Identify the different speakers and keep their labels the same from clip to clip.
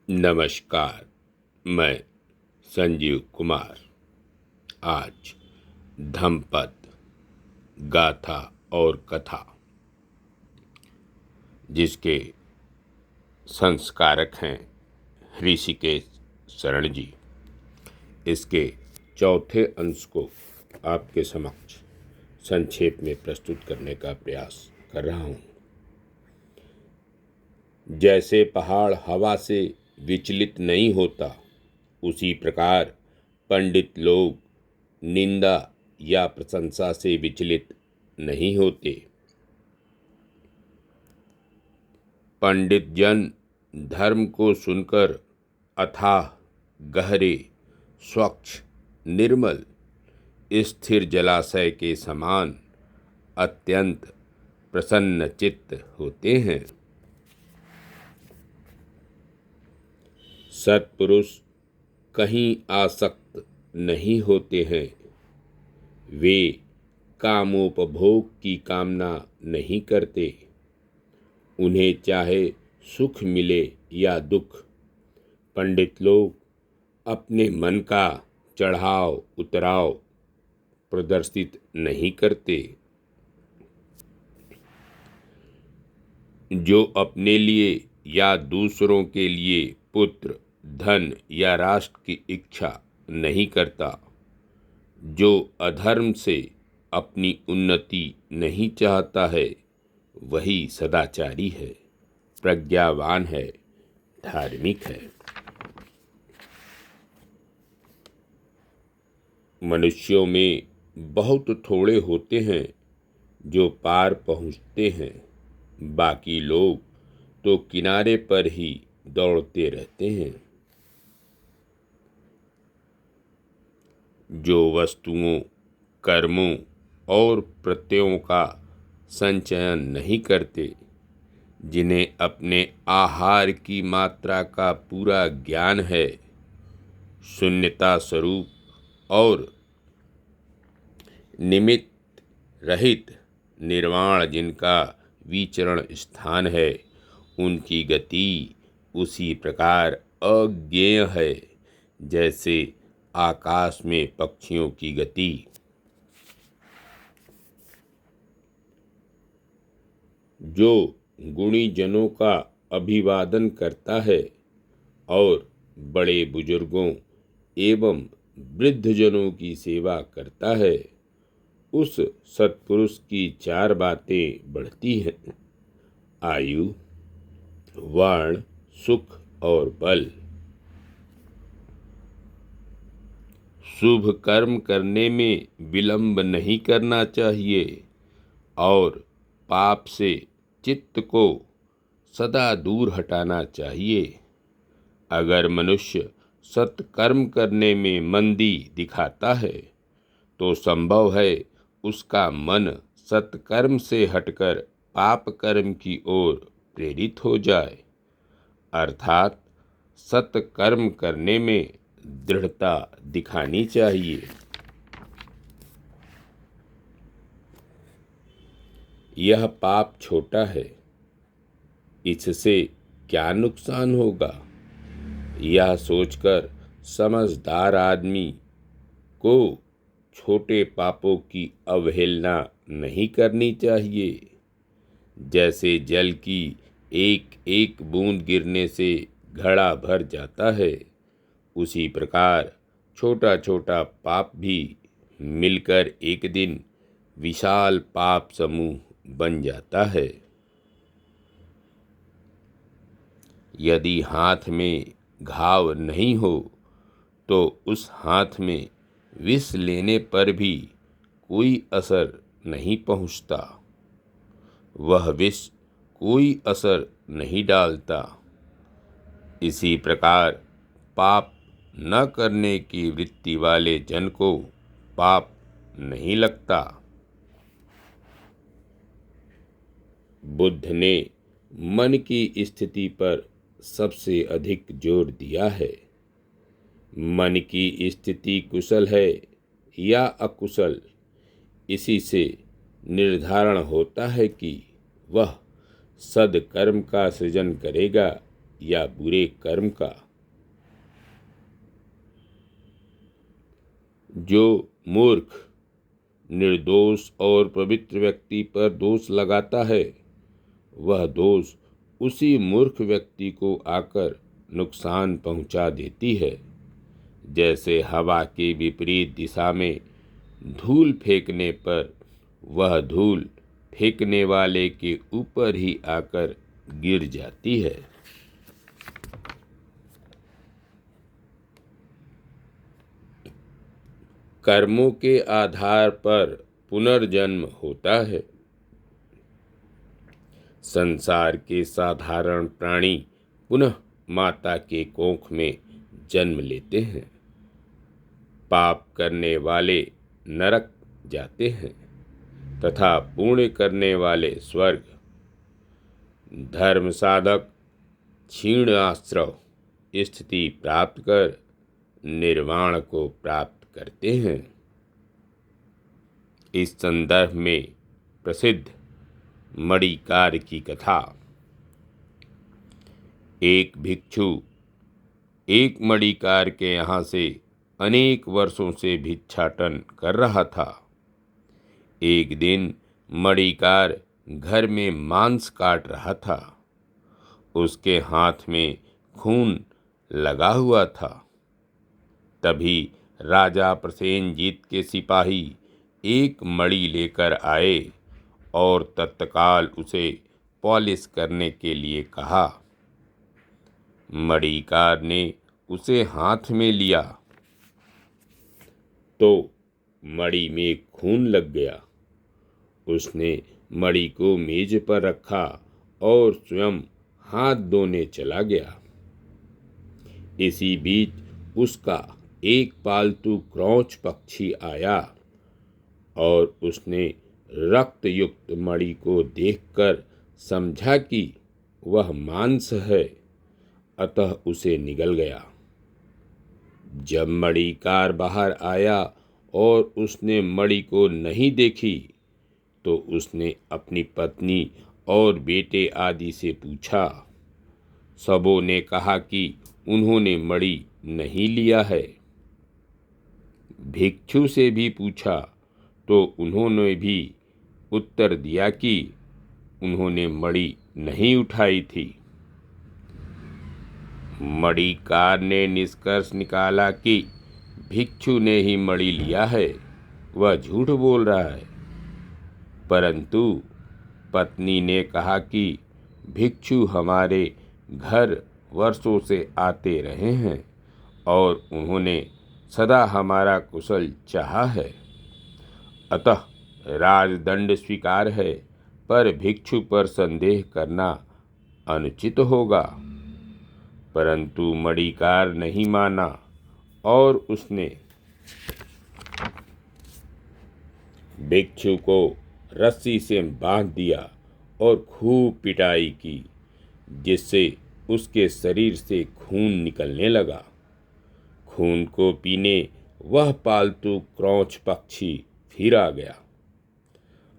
Speaker 1: नमस्कार। मैं संजीव कुमार आज धम्मपद गाथा और कथा जिसके संस्कारक हैं ऋषिकेश शरण जी, इसके चौथे अंश को आपके समक्ष संक्षेप में प्रस्तुत करने का प्रयास कर रहा हूँ। जैसे पहाड़ हवा से विचलित नहीं होता, उसी प्रकार पंडित लोग निंदा या प्रशंसा से विचलित नहीं होते। पंडित जन धर्म को सुनकर अथाह, गहरे, स्वच्छ, निर्मल, स्थिर जलाशय के समान अत्यंत प्रसन्न चित्त होते हैं। सत्पुरुष कहीं आसक्त नहीं होते हैं। वे कामोपभोग की कामना नहीं करते। उन्हें चाहे सुख मिले या दुख, पंडित लोग अपने मन का चढ़ाव उतराव प्रदर्शित नहीं करते। जो अपने लिए या दूसरों के लिए पुत्र, धन या राष्ट्र की इच्छा नहीं करता, जो अधर्म से अपनी उन्नति नहीं चाहता है, वही सदाचारी है, प्रज्ञावान है, धार्मिक है। मनुष्यों में बहुत थोड़े होते हैं जो पार पहुँचते हैं। बाकी लोग तो किनारे पर ही दौड़ते रहते हैं। जो वस्तुओं, कर्मों और प्रत्ययों का संचयन नहीं करते, जिन्हें अपने आहार की मात्रा का पूरा ज्ञान है, शून्यता स्वरूप और निमित्त रहित निर्वाण जिनका विचरण स्थान है, उनकी गति उसी प्रकार अज्ञेय है जैसे आकाश में पक्षियों की गति। जो गुणी जनों का अभिवादन करता है और बड़े बुजुर्गों एवं वृद्धजनों की सेवा करता है, उस सत्पुरुष की चार बातें बढ़ती हैं: आयु, वर्ण, सुख और बल। शुभ कर्म करने में विलंब नहीं करना चाहिए और पाप से चित्त को सदा दूर हटाना चाहिए। अगर मनुष्य सत्कर्म करने में मंदी दिखाता है, तो संभव है उसका मन सत्कर्म से हटकर पाप कर्म की ओर प्रेरित हो जाए। अर्थात सत्कर्म करने में दृढ़ता दिखानी चाहिए। यह पाप छोटा है, इससे क्या नुकसान होगा, यह सोचकर समझदार आदमी को छोटे पापों की अवहेलना नहीं करनी चाहिए। जैसे जल की एक एक बूंद गिरने से घड़ा भर जाता है, उसी प्रकार छोटा छोटा पाप भी मिलकर एक दिन विशाल पाप समूह बन जाता है। यदि हाथ में घाव नहीं हो, तो उस हाथ में विष लेने पर भी कोई असर नहीं पहुंचता। वह विष कोई असर नहीं डालता। इसी प्रकार पाप न करने की वृत्ति वाले जन को पाप नहीं लगता। बुद्ध ने मन की स्थिति पर सबसे अधिक जोर दिया है। मन की स्थिति कुशल है या अकुशल, इसी से निर्धारण होता है कि वह सद्कर्म का सृजन करेगा या बुरे कर्म का। जो मूर्ख निर्दोष और पवित्र व्यक्ति पर दोष लगाता है, वह दोष उसी मूर्ख व्यक्ति को आकर नुकसान पहुंचा देती है। जैसे हवा के विपरीत दिशा में धूल फेंकने पर वह धूल फेंकने वाले के ऊपर ही आकर गिर जाती है। कर्मों के आधार पर पुनर्जन्म होता है। संसार के साधारण प्राणी पुनः माता के कोख में जन्म लेते हैं। पाप करने वाले नरक जाते हैं तथा पुण्य करने वाले स्वर्ग। धर्म साधक क्षीण आश्रव स्थिति प्राप्त कर निर्वाण को प्राप्त करते हैं। इस संदर्भ में प्रसिद्ध मणिकार की कथा। एक भिक्षु एक मणिकार के यहाँ से अनेक वर्षों से भिक्षाटन कर रहा था। एक दिन मणिकार घर में मांस काट रहा था। उसके हाथ में खून लगा हुआ था। तभी राजा प्रसेनजीत के सिपाही एक मणि लेकर आए और तत्काल उसे पॉलिश करने के लिए कहा। मणिकार ने उसे हाथ में लिया तो मणि में खून लग गया। उसने मणि को मेज पर रखा और स्वयं हाथ धोने चला गया। इसी बीच उसका एक पालतू क्रौच पक्षी आया और उसने रक्त युक्त मणि को देखकर समझा कि वह मांस है, अतः उसे निगल गया। जब मणिकार बाहर आया और उसने मणि को नहीं देखी तो उसने अपनी पत्नी और बेटे आदि से पूछा। सबों ने कहा कि उन्होंने मणि नहीं लिया है। भिक्षु से भी पूछा तो उन्होंने भी उत्तर दिया कि उन्होंने मणि नहीं उठाई थी। मणिकार ने निष्कर्ष निकाला कि भिक्षु ने ही मणि लिया है, वह झूठ बोल रहा है। परंतु पत्नी ने कहा कि भिक्षु हमारे घर वर्षों से आते रहे हैं और उन्होंने सदा हमारा कुशल चाहा है, अतः राजदंड स्वीकार है, पर भिक्षु पर संदेह करना अनुचित होगा। परंतु मणिकार नहीं माना और उसने भिक्षु को रस्सी से बांध दिया और खूब पिटाई की, जिससे उसके शरीर से खून निकलने लगा। खून को पीने वह पालतू क्रौच पक्षी फिर आ गया।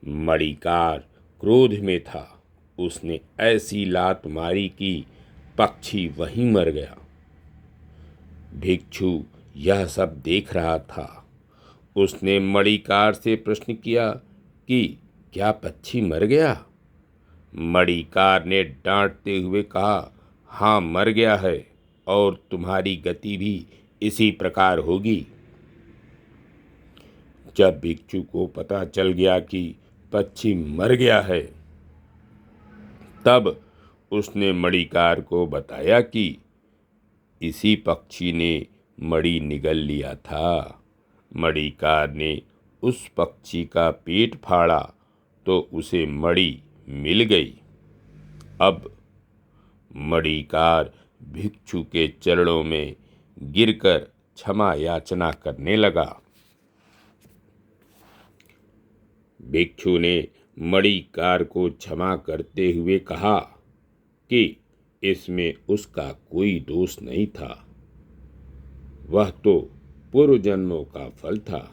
Speaker 1: मणिकार क्रोध में था। उसने ऐसी लात मारी कि पक्षी वहीं मर गया। भिक्षु यह सब देख रहा था। उसने मणिकार से प्रश्न किया कि क्या पक्षी मर गया? मणिकार ने डांटते हुए कहा, हाँ, मर गया है और तुम्हारी गति भी इसी प्रकार होगी। जब भिक्षु को पता चल गया कि पक्षी मर गया है, तब उसने मणिकार को बताया कि इसी पक्षी ने मणि निगल लिया था। मणिकार ने उस पक्षी का पेट फाड़ा तो उसे मणि मिल गई। अब मणिकार भिक्षु के चरणों में गिरकर क्षमा याचना करने लगा। भिक्षु ने मणिकार को क्षमा करते हुए कहा कि इसमें उसका कोई दोष नहीं था, वह तो पूर्व जन्मों का फल था।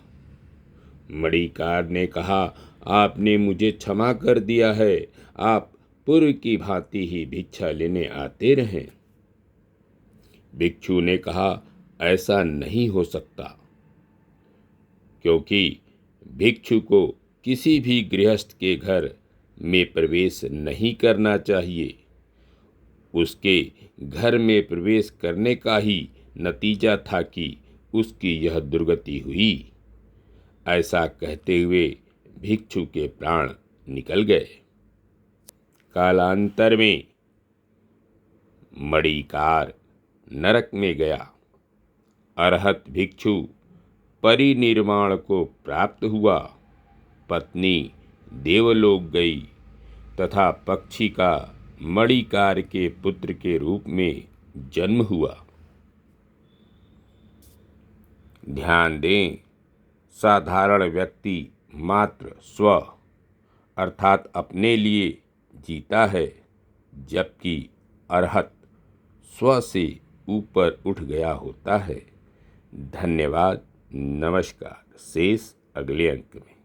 Speaker 1: मणिकार ने कहा, आपने मुझे क्षमा कर दिया है, आप पूर्व की भांति ही भिक्षा लेने आते रहें। भिक्षु ने कहा, ऐसा नहीं हो सकता, क्योंकि भिक्षु को किसी भी गृहस्थ के घर में प्रवेश नहीं करना चाहिए। उसके घर में प्रवेश करने का ही नतीजा था कि उसकी यह दुर्गति हुई। ऐसा कहते हुए भिक्षु के प्राण निकल गए। कालांतर में मणिकार नरक में गया। अरहत भिक्षु परिनिर्वाण को प्राप्त हुआ। पत्नी देवलोक गई तथा पक्षी का मणिकार के पुत्र के रूप में जन्म हुआ। ध्यान दें, साधारण व्यक्ति मात्र स्व अर्थात अपने लिए जीता है, जबकि अरहत स्व से ऊपर उठ गया होता है। धन्यवाद। नमस्कार। शेष अगले अंक में।